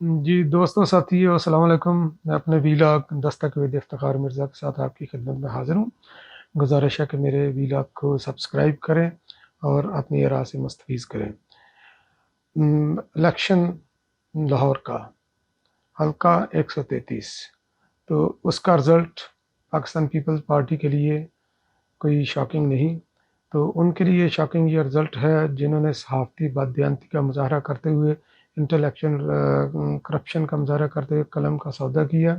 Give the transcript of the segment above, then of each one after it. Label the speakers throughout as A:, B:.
A: جی دوستوں ساتھیو السلام علیکم. میں اپنے ویلاگ دستک افتخار مرزا کے ساتھ آپ کی خدمت میں حاضر ہوں. گزارش ہے کہ میرے ویلاگ کو سبسکرائب کریں اور اپنی آراء سے مستفیض کریں. الیکشن لاہور کا حلقہ 133، تو اس کا رزلٹ پاکستان پیپلز پارٹی کے لیے کوئی شاکنگ نہیں. تو ان کے لیے شاکنگ یہ رزلٹ ہے جنہوں نے صحافتی بددیانتی کا مظاہرہ کرتے ہوئے، انٹلیکچوئل کرپشن کا مظاہرہ کرتے ہوئے قلم کا سودا کیا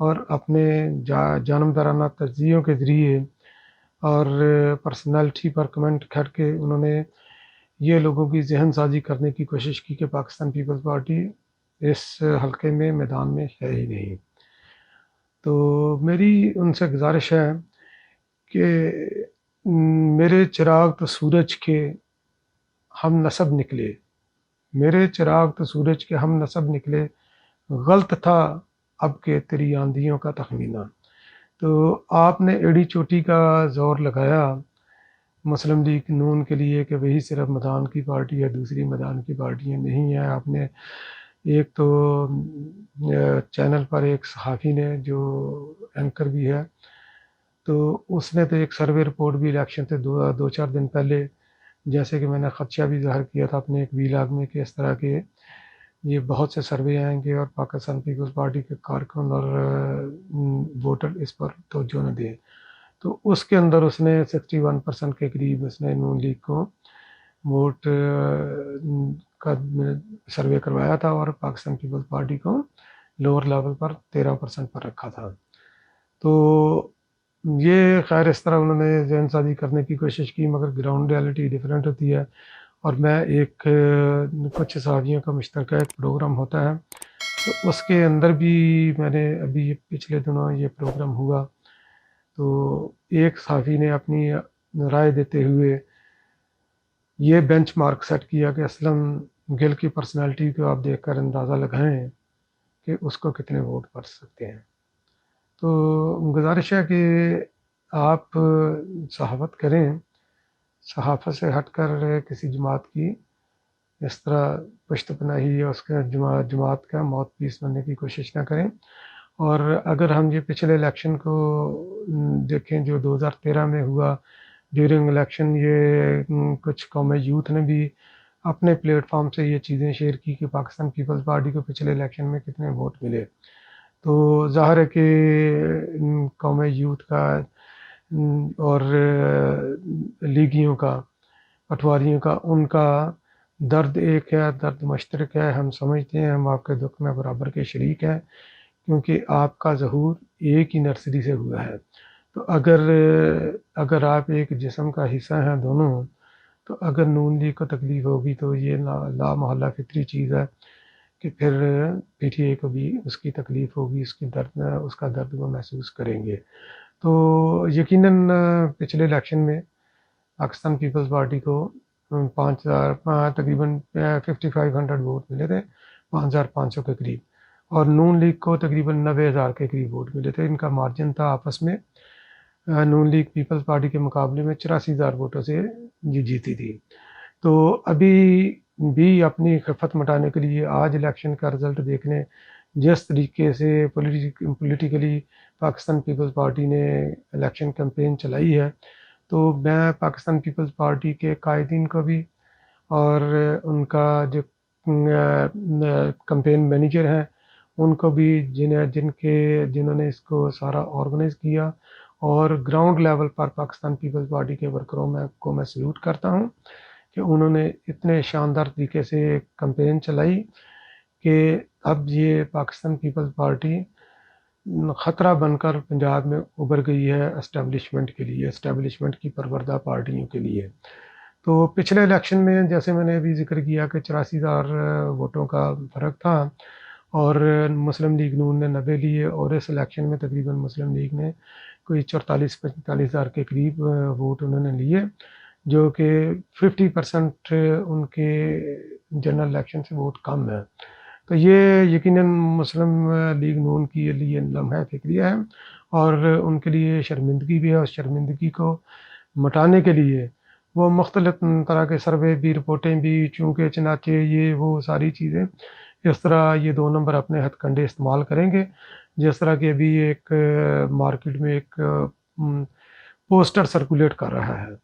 A: اور اپنے جانبدارانہ تجزیوں کے ذریعے اور پرسنالٹی پر کمنٹ کر کے انہوں نے یہ لوگوں کی ذہن سازی کرنے کی کوشش کی کہ پاکستان پیپلز پارٹی اس حلقے میں میدان میں ہے ہی نہیں. تو میری ان سے گزارش ہے کہ میرے چراغ تو سورج کے ہم نصب نکلے، میرے چراغ تو سورج کے ہم نصب نکلے، غلط تھا اب کے تیری آندھیوں کا تخمینہ. تو آپ نے ایڑی چوٹی کا زور لگایا مسلم لیگ نون کے لیے کہ وہی صرف میدان کی پارٹی ہے، دوسری میدان کی پارٹیاں نہیں ہیں. آپ نے ایک تو چینل پر ایک صحافی نے جو اینکر بھی ہے، تو اس نے تو ایک سروے رپورٹ بھی الیکشن سے دو چار دن پہلے، جیسے کہ میں نے خدشہ بھی ظاہر کیا تھا اپنے ایک ویلاگ میں کہ اس طرح کے یہ بہت سے سروے آئیں گے اور پاکستان پیپلز پارٹی کے کارکن اور ووٹر اس پر توجہ نہ دیں. تو اس کے اندر اس نے 61% کے قریب اس نے نون لیگ کو ووٹ کا سروے کروایا تھا اور پاکستان پیپلز پارٹی کو لوور لیول پر 13% پر رکھا تھا. تو یہ خیر اس طرح انہوں نے ذہن سازی کرنے کی کوشش کی، مگر گراؤنڈ ریالٹی ڈیفرینٹ ہوتی ہے. اور میں ایک کچھ صحافیوں کا مشترکہ ایک پروگرام ہوتا ہے، تو اس کے اندر بھی میں نے ابھی پچھلے دنوں یہ پروگرام ہوا، تو ایک صحافی نے اپنی رائے دیتے ہوئے یہ بینچ مارک سیٹ کیا کہ اسلم گل کی پرسنالٹی کو آپ دیکھ کر اندازہ لگائیں کہ اس کو کتنے ووٹ پڑ سکتے ہیں. تو گزارش ہے کہ آپ صحافت کریں، صحافت سے ہٹ کر کسی جماعت کی اس طرح پشت پناہی یا اس کا جماعت کا ماؤتھ پیس بننے کی کوشش نہ کریں. اور اگر ہم یہ پچھلے الیکشن کو دیکھیں جو 2013 میں ہوا، ڈیورنگ الیکشن یہ کچھ قومی یوتھ نے بھی اپنے پلیٹ فارم سے یہ چیزیں شیئر کی کہ پاکستان پیپلز پارٹی کو پچھلے الیکشن میں کتنے ووٹ ملے. تو ظاہر ہے کہ قومی یوتھ کا اور لیگیوں کا، پٹواریوں کا، ان کا درد ایک ہے، درد مشترک ہے. ہم سمجھتے ہیں ہم آپ کے دکھ میں برابر کے شریک ہیں، کیونکہ آپ کا ظہور ایک ہی نرسری سے ہوا ہے. تو اگر آپ ایک جسم کا حصہ ہیں دونوں، تو اگر نون لیگ کو تکلیف ہوگی تو یہ لا محالہ فطری چیز ہے کہ پھر پی ٹی اے کو بھی اس کی تکلیف ہوگی، اس کا درد وہ محسوس کریں گے. تو یقیناً پچھلے الیکشن میں پاکستان پیپلز پارٹی کو 5,000 تقریباً 5500 ووٹ ملے تھے، 5,500 کے قریب، اور نون لیگ کو تقریباً 90,000 کے قریب ووٹ ملے تھے. ان کا مارجن تھا آپس میں، نون لیگ پیپلز پارٹی کے مقابلے میں 84,000 ووٹوں سے یہ جیتی تھی. تو ابھی بھی اپنی خفت مٹانے کے لیے آج الیکشن کا رزلٹ دیکھنے جس طریقے سے پولیٹیکلی پاکستان پیپلز پارٹی نے الیکشن کیمپین چلائی ہے، تو میں پاکستان پیپلز پارٹی کے قائدین کو بھی اور ان کا جو کمپین مینیجر ہیں ان کو بھی جنہوں نے اس کو سارا آرگنائز کیا، اور گراؤنڈ لیول پر پاکستان پیپلز پارٹی کے ورکروں کو میں سلوٹ کرتا ہوں کہ انہوں نے اتنے شاندار طریقے سے کمپین چلائی کہ اب یہ پاکستان پیپلز پارٹی خطرہ بن کر پنجاب میں ابھر گئی ہے اسٹیبلشمنٹ کے لیے، اسٹیبلشمنٹ کی پروردہ پارٹیوں کے لیے. تو پچھلے الیکشن میں جیسے میں نے ابھی ذکر کیا کہ 84,000 ووٹوں کا فرق تھا اور مسلم لیگ نون نے 90 لیے، اور اس الیکشن میں تقریباً مسلم لیگ نے کوئی 44-45,000 کے قریب ووٹ انہوں نے لیے، جو کہ 50% ان کے جنرل الیکشن سے ووٹ کم ہے. تو یہ یقیناً مسلم لیگ نون کے لیے لمحہ فکریہ ہے اور ان کے لیے شرمندگی بھی ہے. اور شرمندگی کو مٹانے کے لیے وہ مختلف طرح کے سروے بھی، رپورٹیں بھی، چونکہ چنانچہ یہ وہ ساری چیزیں اس طرح یہ 2 نمبر اپنے ہتھ کنڈے استعمال کریں گے. جس طرح کہ ابھی ایک مارکیٹ میں ایک پوسٹر سرکولیٹ کر رہا ہے،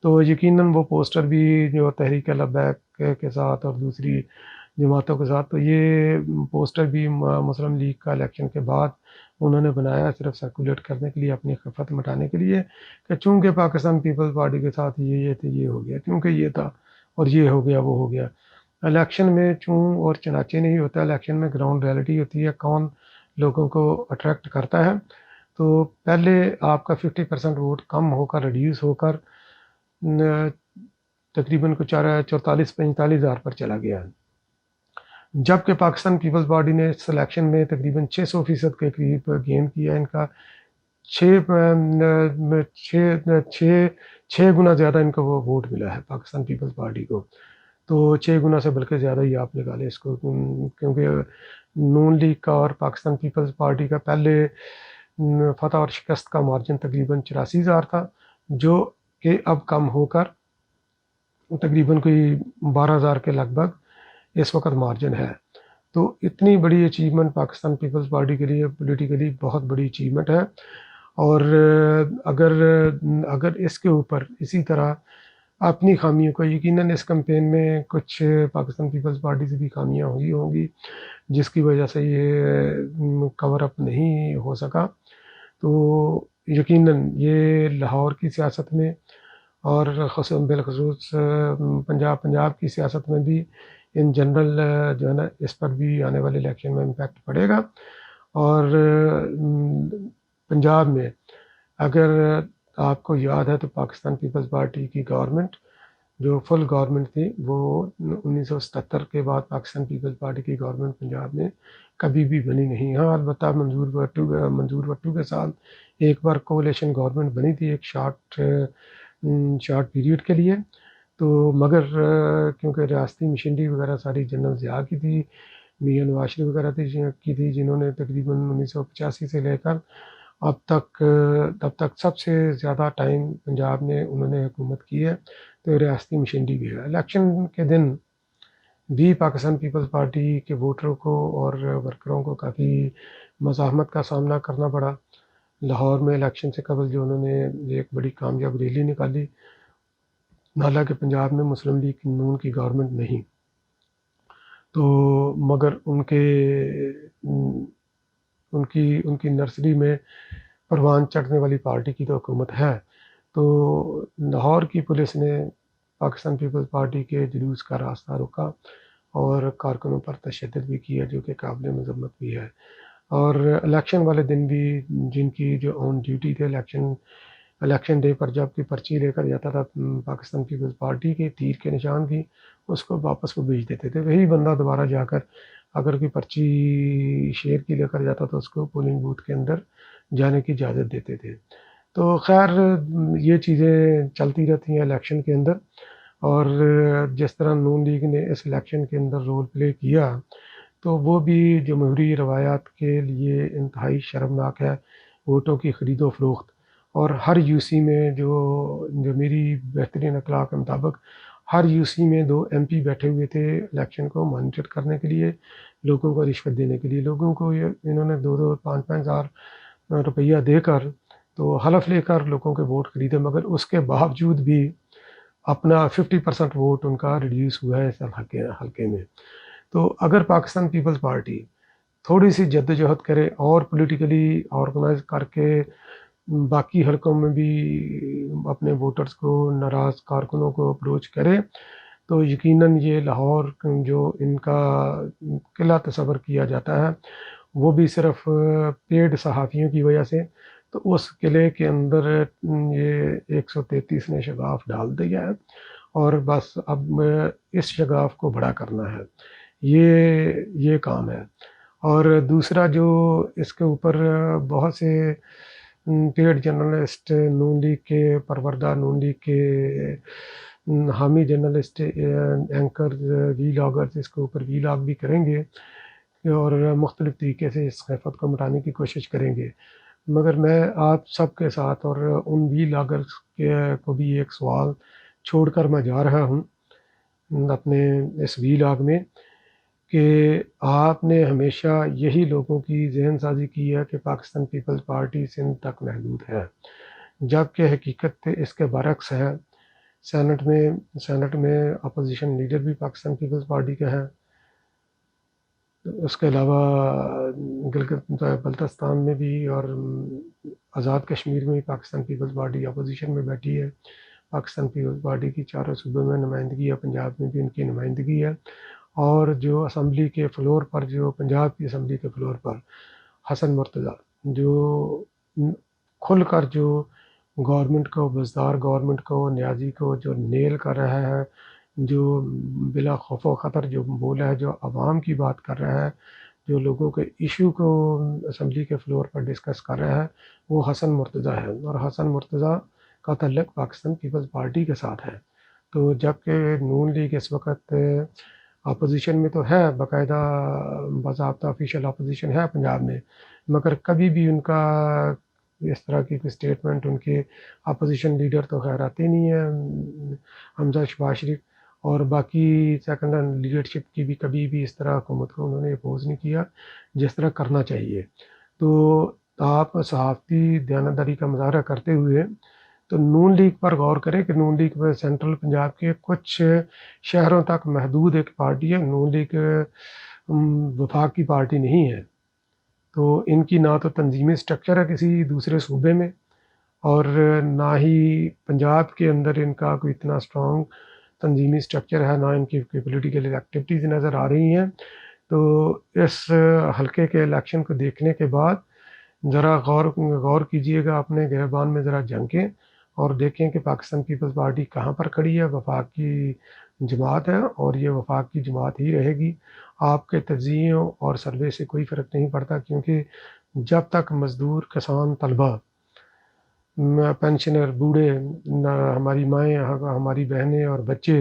A: تو یقیناً وہ پوسٹر بھی جو تحریک لبیک کے ساتھ اور دوسری جماعتوں کے ساتھ، تو یہ پوسٹر بھی مسلم لیگ کا الیکشن کے بعد انہوں نے بنایا صرف سرکولیٹ کرنے کے لیے، اپنی خفت مٹانے کے لیے، کہ چونکہ پاکستان پیپلز پارٹی کے ساتھ یہ تھے، یہ ہو گیا، کیونکہ یہ تھا اور یہ ہو گیا، وہ ہو گیا. الیکشن میں چوں اور چنانچہ نہیں ہوتا، الیکشن میں گراؤنڈ ریئلٹی ہوتی ہے، کون لوگوں کو اٹریکٹ کرتا ہے. تو پہلے آپ کا 50% ووٹ کم ہو کر ریڈیوس ہو کر تقریباً کچھ 44-45 ہزار پر چلا گیا ہے، جبکہ پاکستان پیپلز پارٹی نے اس الیکشن میں تقریباً 600% کے قریب گین کیا. ان کا چھ گنا زیادہ ان کا وہ ووٹ ملا ہے پاکستان پیپلز پارٹی کو. تو 6 گنا سے بلکہ زیادہ ہی آپ نکالیں اس کو، کیونکہ نون لیگ کا اور پاکستان پیپلز پارٹی کا پہلے فتح اور شکست کا مارجن تقریباً 84,000 تھا، جو کہ اب کم ہو کر تقریباً کوئی 12,000 کے لگ بھگ اس وقت مارجن ہے. تو اتنی بڑی اچیومنٹ پاکستان پیپلز پارٹی کے لیے پولیٹیکلی بہت بڑی اچیومنٹ ہے. اور اگر اس کے اوپر اسی طرح اپنی خامیوں کو، یقیناً اس کمپین میں کچھ پاکستان پیپلز پارٹی سے بھی خامیاں ہوئی ہوں گی جس کی وجہ سے یہ کور اپ نہیں ہو سکا. تو یقیناً یہ لاہور کی سیاست میں اور بالخصوص پنجاب کی سیاست میں بھی ان جنرل جو ہے نا، اس پر بھی آنے والے الیکشن میں امپیکٹ پڑے گا. اور پنجاب میں اگر آپ کو یاد ہے تو پاکستان پیپلز پارٹی کی گورنمنٹ جو فل گورنمنٹ تھی، وہ 1977 کے بعد پاکستان پیپلز پارٹی کی گورنمنٹ پنجاب میں کبھی بھی بنی نہیں. ہاں البتہ منظور بھٹو کے ساتھ ایک بار کولیشن گورنمنٹ بنی تھی ایک شارٹ پیریڈ کے لیے، تو مگر کیونکہ ریاستی مشینری وغیرہ ساری جنرل ضیاء کی تھی، میاں نواز شریف وغیرہ کی تھی، جنہوں نے تقریباً 1985 سے لے کر اب تک سب سے زیادہ ٹائم پنجاب میں انہوں نے حکومت کی ہے. تو ریاستی مشینری بھی ہے. الیکشن کے دن بھی پاکستان پیپلز پارٹی کے ووٹروں کو اور ورکروں کو کافی مزاحمت کا سامنا کرنا پڑا. لاہور میں الیکشن سے قبل جو انہوں نے ایک بڑی کامیاب ریلی نکالی، حالانکہ پنجاب میں مسلم لیگ نون کی گورنمنٹ نہیں، تو مگر ان کی نرسری میں پروان چڑھنے والی پارٹی کی تو حکومت ہے. تو لاہور کی پولیس نے پاکستان پیپلز پارٹی کے جلوس کا راستہ روکا اور کارکنوں پر تشدد بھی کیا، جو کہ قابل مذمت بھی ہے. اور الیکشن والے دن بھی جن کی جو آن ڈیوٹی تھے الیکشن ڈے پر جب کی پرچی لے کر جاتا تھا پاکستان پیپلز پارٹی کے تیر کے نشان کی، اس کو واپس وہ بھیج دیتے تھے. وہی بندہ دوبارہ جا کر اگر کوئی پرچی شیر کی لے کر جاتا تو اس کو پولنگ بوتھ کے اندر جانے کی اجازت دیتے تھے. تو خیر یہ چیزیں چلتی رہتی ہیں الیکشن کے اندر. اور جس طرح نون لیگ نے اس الیکشن کے اندر رول پلے کیا، تو وہ بھی جمہوری روایات کے لیے انتہائی شرمناک ہے. ووٹوں کی خرید و فروخت، اور ہر یو سی میں جو میری بہترین اطلاع کے مطابق ہر یو سی میں 2 ایم پی بیٹھے ہوئے تھے الیکشن کو مانیٹر کرنے کے لیے، لوگوں کو رشوت دینے کے لیے. لوگوں کو انہوں نے 2-2 5-5 ہزار روپیہ دے کر تو حلف لے کر لوگوں کے ووٹ خریدے، مگر اس کے باوجود بھی اپنا 50% ووٹ ان کا ریڈیوس ہوا ہے اس حلقے میں. تو اگر پاکستان پیپلز پارٹی تھوڑی سی جدوجہد کرے اور پولیٹیکلی آرگنائز کر کے باقی حلقوں میں بھی اپنے ووٹرز کو، ناراض کارکنوں کو اپروچ کرے، تو یقیناً یہ لاہور جو ان کا قلعہ تصور کیا جاتا ہے، وہ بھی صرف پیڈ صحافیوں کی وجہ سے، تو اس قلعے کے اندر یہ 133 نے شگاف ڈال دیا ہے، اور بس اب اس شگاف کو بڑا کرنا ہے، یہ کام ہے. اور دوسرا جو اس کے اوپر بہت سے پیڈ جرنلسٹ، نون لیگ کے پروردہ، نون لیگ کے حامی جرنلسٹ، اینکر، وی لاگرز اس کے اوپر وی لاگ بھی کریں گے اور مختلف طریقے سے اس خیفت کو مٹانے کی کوشش کریں گے. مگر میں آپ سب کے ساتھ اور ان وی لاگرز کو بھی ایک سوال چھوڑ کر میں جا رہا ہوں اپنے اس وی لاگ میں، کہ آپ نے ہمیشہ یہی لوگوں کی ذہن سازی کی ہے کہ پاکستان پیپلز پارٹی سندھ تک محدود ہے، جبکہ حقیقت اس کے برعکس ہے۔ سینٹ میں اپوزیشن لیڈر بھی پاکستان پیپلز پارٹی کا ہے، اس کے علاوہ گلگت بلتستان میں بھی اور آزاد کشمیر میں بھی پاکستان پیپلز پارٹی اپوزیشن میں بیٹھی ہے۔ پاکستان پیپلز پارٹی کی چاروں صوبوں میں نمائندگی ہے، پنجاب میں بھی ان کی نمائندگی ہے، اور جو اسمبلی کے فلور پر، جو پنجاب کی اسمبلی کے فلور پر حسن مرتضیٰ جو کھل کر جو گورنمنٹ کو، بزدار گورنمنٹ کو، نیازی کو جو نیل کر رہا ہے، جو بلا خوف و خطر جو بولا ہے، جو عوام کی بات کر رہا ہے، جو لوگوں کے ایشو کو اسمبلی کے فلور پر ڈسکس کر رہا ہے، وہ حسن مرتضیٰ ہے، اور حسن مرتضیٰ کا تعلق پاکستان پیپلز پارٹی کے ساتھ ہے۔ تو جبکہ نون لیگ اس وقت اپوزیشن میں تو ہے، باقاعدہ باضابطہ آفیشیل اپوزیشن ہے پنجاب میں، مگر کبھی بھی ان کا اس طرح کی کوئی اسٹیٹمنٹ، ان کے اپوزیشن لیڈر تو خیر آتے نہیں ہیں، حمزہ شہباز شریف اور باقی سیکنڈ لیڈرشپ کی بھی کبھی بھی اس طرح حکومت کو انہوں نے اپوز نہیں کیا جس طرح کرنا چاہیے۔ تو آپ صحافتی دیانتداری کا مظاہرہ کرتے ہوئے تو نون لیگ پر غور کریں کہ نون لیگ میں سینٹرل پنجاب کے کچھ شہروں تک محدود ایک پارٹی ہے۔ نون لیگ وفاق کی پارٹی نہیں ہے، تو ان کی نہ تو تنظیمی سٹرکچر ہے کسی دوسرے صوبے میں، اور نہ ہی پنجاب کے اندر ان کا کوئی اتنا اسٹرانگ تنظیمی سٹرکچر ہے، نہ ان کی پولیٹیکل ایکٹیویٹیز نظر آ رہی ہیں۔ تو اس حلقے کے الیکشن کو دیکھنے کے بعد ذرا غور کیجئے گا، اپنے گریبان میں ذرا جھانکیں اور دیکھیں کہ پاکستان پیپلز پارٹی کہاں پر کھڑی ہے۔ وفاق کی جماعت ہے اور یہ وفاق کی جماعت ہی رہے گی۔ آپ کے تجزیوں اور سروے سے کوئی فرق نہیں پڑتا، کیونکہ جب تک مزدور، کسان، طلبہ، پینشنر، بوڑھے، ہماری مائیں، ہماری بہنیں اور بچے،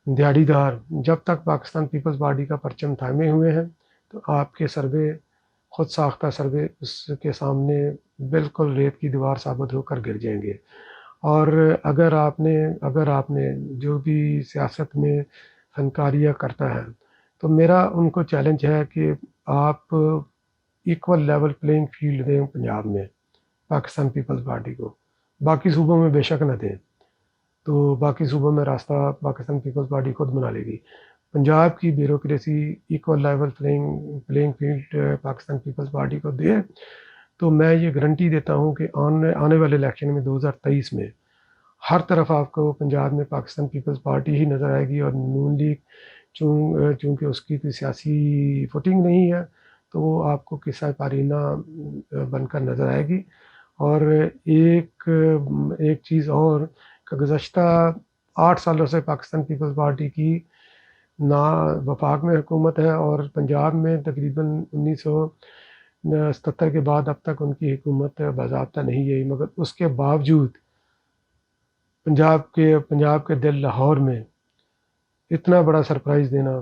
A: دیہڑی دار، جب تک پاکستان پیپلز پارٹی کا پرچم تھامے ہوئے ہیں، تو آپ کے سروے، خود ساختہ سروے، اس کے سامنے بالکل ریت کی دیوار ثابت ہو کر گر جائیں گے۔ اور اگر آپ نے جو بھی سیاست میں فنکاریاں کرتا ہے، تو میرا ان کو چیلنج ہے کہ آپ ایکول لیول پلینگ فیلڈ دیں پنجاب میں پاکستان پیپلز پارٹی کو، باقی صوبوں میں بے شک نہ دیں، تو باقی صوبوں میں راستہ پاکستان پیپلز پارٹی خود بنا لے گی۔ پنجاب کی bureaucracy equal level playing field Pakistan Peoples Party کو دے، تو میں یہ گارنٹی دیتا ہوں کہ آنے والے الیکشن میں 2023 میں ہر طرف آپ کو پنجاب میں پاکستان پیپلز پارٹی ہی نظر آئے گی، اور نون لیگ چونکہ اس کی کوئی سیاسی فوٹنگ نہیں ہے، تو وہ آپ کو قصہ پارینہ بن کر نظر آئے گی۔ اور ایک چیز اور کہ گزشتہ 8 سالوں سے پاکستان پیپلز پارٹی کی نہ وفاق میں حکومت ہے، اور پنجاب میں تقریباً 1977 کے بعد اب تک ان کی حکومت باضابطہ نہیں ہے، مگر اس کے باوجود پنجاب کے دل لاہور میں اتنا بڑا سرپرائز دینا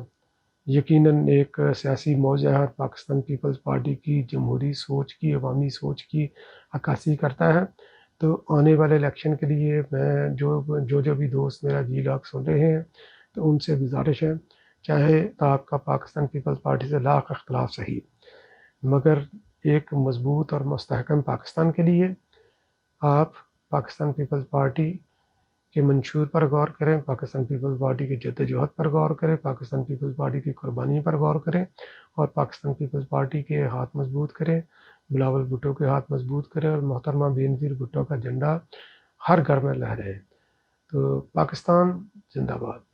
A: یقیناً ایک سیاسی موضوع ہے، پاکستان پیپلز پارٹی کی جمہوری سوچ کی، عوامی سوچ کی عکاسی کرتا ہے۔ تو آنے والے الیکشن کے لیے میں جو بھی دوست میرا جی لاک سن رہے ہیں، تو ان سے گزارش ہے، چاہے آپ کا پاکستان پیپلز پارٹی سے لاکھ اختلاف صحیح، مگر ایک مضبوط اور مستحکم پاکستان کے لیے آپ پاکستان پیپلز پارٹی کے منشور پر غور کریں، پاکستان پیپلز پارٹی کی جدوجہد پر غور کریں، پاکستان پیپلز پارٹی کی قربانی پر غور کریں، اور پاکستان پیپلز پارٹی کے ہاتھ مضبوط کریں، بلاول بھٹو کے ہاتھ مضبوط کریں، اور محترمہ بے نظیر بھٹو کا جھنڈا ہر گھر میں لہرائے۔ تو پاکستان زندہ باد۔